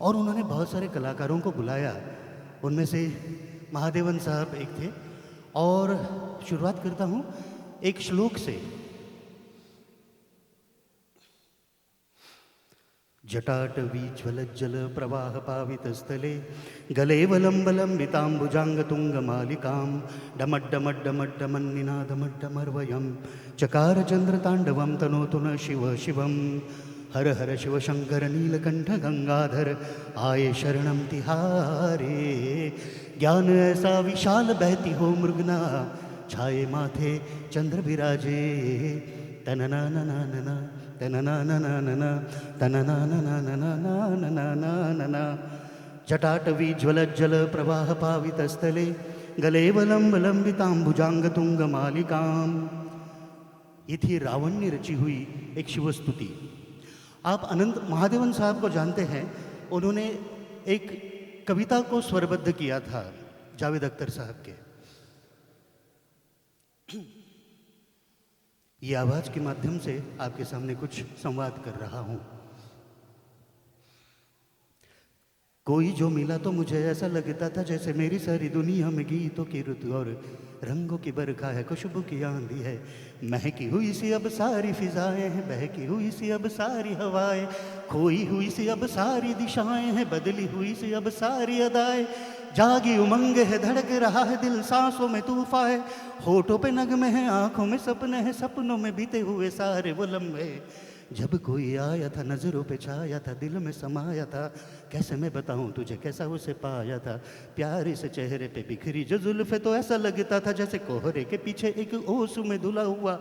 और उन्होंने बहुत सारे कलाकारों को बुलाया। उनमें से महादेवन साहब एक थे। और शुरुआत करता हूँ एक श्लोक से। जटाटवीज्वलज्जल प्रवाह पावितस्थले गलेवलम्बलम्बिताम्बुजाङ्गतुङ्गमालिकां डमड्डमड्डमड्डमन्निनादमड्डमर्वयं चकारचन्द्रताण्डवं तनोतु न शिव शिवं। हर हर शिव शंकर नीलकंठ गंगाधर आए शरणम तिहारे। ज्ञान ऐसा विशाल बहती हो मृगना छाए माथे चंद्र विराजे। तनना नना नना तनना नना नना तनना नना नना नना नना। जटाटवी ज्वलज्जल प्रवाह पावितस्थले गलेवलम्बलम्बिताम्बुजाङ्गतुङ्गमालिकां। ये थी रावण ने रची हुई एक शिवस्तुति। आप अनंत महादेवन साहब को जानते हैं। उन्होंने एक कविता को स्वरबद्ध किया था जावेद अख्तर साहब के। ये आवाज के माध्यम से आपके सामने कुछ संवाद कर रहा हूं। कोई जो मिला तो मुझे ऐसा लगता था जैसे मेरी सारी दुनिया में गीतों की ऋतु और रंगों की बरखा है, खुशबू की आंधी है। महकी हुई सी अब सारी फिजाएं हैं, बहकी हुई सी अब सारी हवाएं, खोई हुई सी अब सारी दिशाएं हैं, बदली हुई सी अब सारी अदाएं। जागी उमंग है, धड़क रहा है दिल, सांसों में तूफान है, होठों पे नगमे हैं, आंखों में सपने हैं, सपनों में बीते हुए सारे वो लम्हे। जब कोई आया था नजरों पे छाया था, दिल में समाया था, कैसे मैं बताऊं तुझे कैसा उसे पाया था। प्यारे से चेहरे पे बिखरी जो जुल्फे तो ऐसा लगता था जैसे कोहरे के पीछे एक ओस में धुला हुआ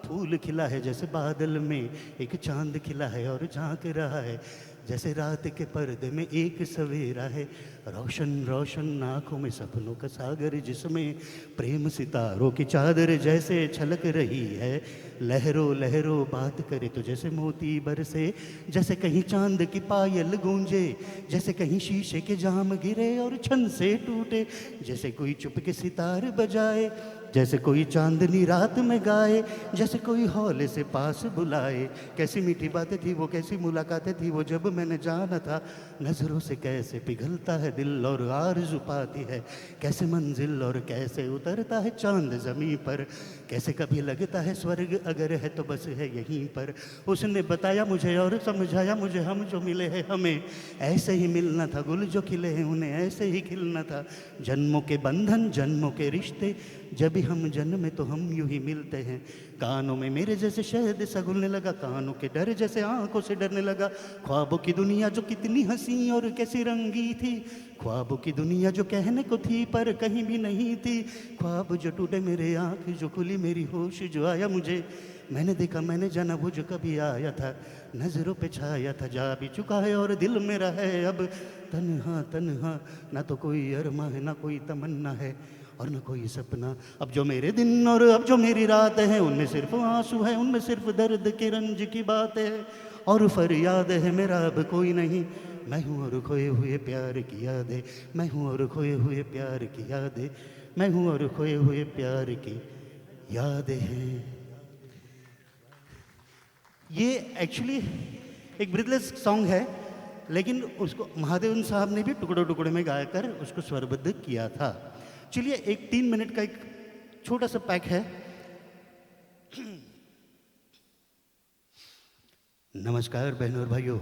फूल खिला है, जैसे बादल में एक चांद खिला है और झांक रहा है, जैसे रात के पर्दे में एक सवेरा है। रोशन रोशन आँखों में सपनों का सागर, जिसमें प्रेम सितारों की चादर जैसे छलक रही है। लहरों लहरों बात करे तो जैसे मोती बरसे, जैसे कहीं चांद की पायल गूंजे, जैसे कहीं शीशे के जाम गिरे और छन से टूटे, जैसे कोई चुप के सितार बजाए, जैसे कोई चांदनी रात में गाए, जैसे कोई हौले से पास बुलाए। कैसी मीठी बातें थी वो, कैसी मुलाकातें थी वो, जब मैंने जाना था। नज़रों से कैसे पिघलता है दिल और आरज़ू पाती है कैसे मंजिल, और कैसे उतरता है चांद ज़मीं पर, कैसे कभी लगता है स्वर्ग अगर है तो बस है यहीं पर। उसने बताया मुझे और समझाया मुझे, हम जो मिले हैं हमें ऐसे ही मिलना था, गुल जो खिले हैं उन्हें ऐसे ही खिलना था। जन्मों के बंधन जन्मों के रिश्ते, जब भी हम जन्मे तो हम यूं ही मिलते हैं। कानों में मेरे जैसे शहद सा घुलने लगा, कानों के डर जैसे आंखों से डरने लगा। ख्वाबों की दुनिया जो कितनी हंसी और कैसी रंगी थी, ख्वाबों की दुनिया जो कहने को थी पर कहीं भी नहीं थी। ख्वाब जो टूटे मेरे, आँख जो खुली मेरी, होश जो आया मुझे, मैंने देखा मैंने जाना वो जो कभी आया था, नज़रों पे छाया था, जा भी चुका है और दिल मेरा है अब तन्हा तन्हा। ना तो कोई अरमा है ना कोई तमन्ना है और न कोई सपना। अब जो मेरे दिन और अब जो मेरी रात है, उनमें सिर्फ आंसू है, उनमें सिर्फ दर्द के रंज की बात है, और फरियाद है मेरा अब कोई नहीं। मैं हूँ और खोए हुए प्यार की यादें, मैं हूँ और खोए हुए प्यार की यादें, मैं हूँ और खोए हुए प्यार की यादें हैं। ये एक्चुअली एक ब्रीथलेस सॉन्ग है, लेकिन उसको महादेवन साहब ने भी टुकड़े टुकड़े में गाकर उसको स्वरबद्ध किया था। चलिए एक 3 मिनट का एक छोटा सा पैक है। नमस्कार बहनों और भाइयों,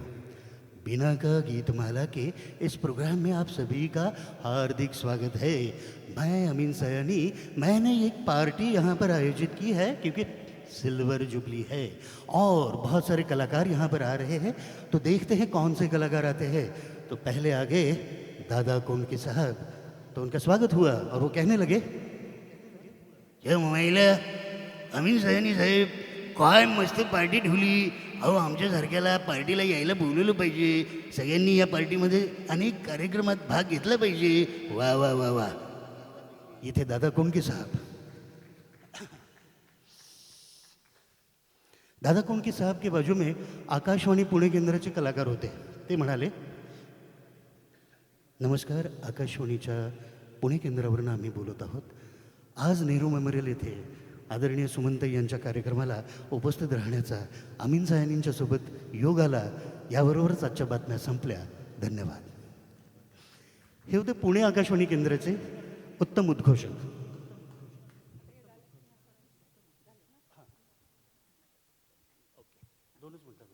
बिना का गीत माला के इस प्रोग्राम में आप सभी का हार्दिक स्वागत है। मैं अमीन सयानी। मैंने एक पार्टी यहाँ पर आयोजित की है क्योंकि सिल्वर जुबली है और बहुत सारे कलाकार यहाँ पर आ रहे हैं, तो देखते हैं कौन से कलाकार आते हैं। तो पहले आगे दादा कोंडके साहब, तो उनका स्वागत हुआ और वो कहने लगे, हे महिला अमीन सयानी साहेब, काय मस्त पार्टी ठेवली. अहो आमच्यासारख्याला पार्टीला यायला बोलवलं पाहिजे. सगळ्यांनी या पार्टीमध्ये अनेक कार्यक्रमात भाग घेतला पाहिजे. वा वा वा वा. ये थे दादा कोंडके साहब। दादा कोंडके साहब के बाजू में आकाशवाणी पुणे केंद्राचे कलाकार होते. ते म्हणाले, नमस्कार, आकाशवाणीच्या पुणे केंद्रावरून आम्ही बोलत आहोत. आज नेहरू मेमोरियल येथे आदरणीय सुमनताई यांच्या कार्यक्रमाला उपस्थित राहण्याचा अमीन सयानींच्या सोबत योग आला. याबरोबरच आजच्या बातम्या संपल्या. धन्यवाद. हे होते पुणे आकाशवाणी केंद्राचे उत्तम उद्घोषक. दोनच मिनिटं.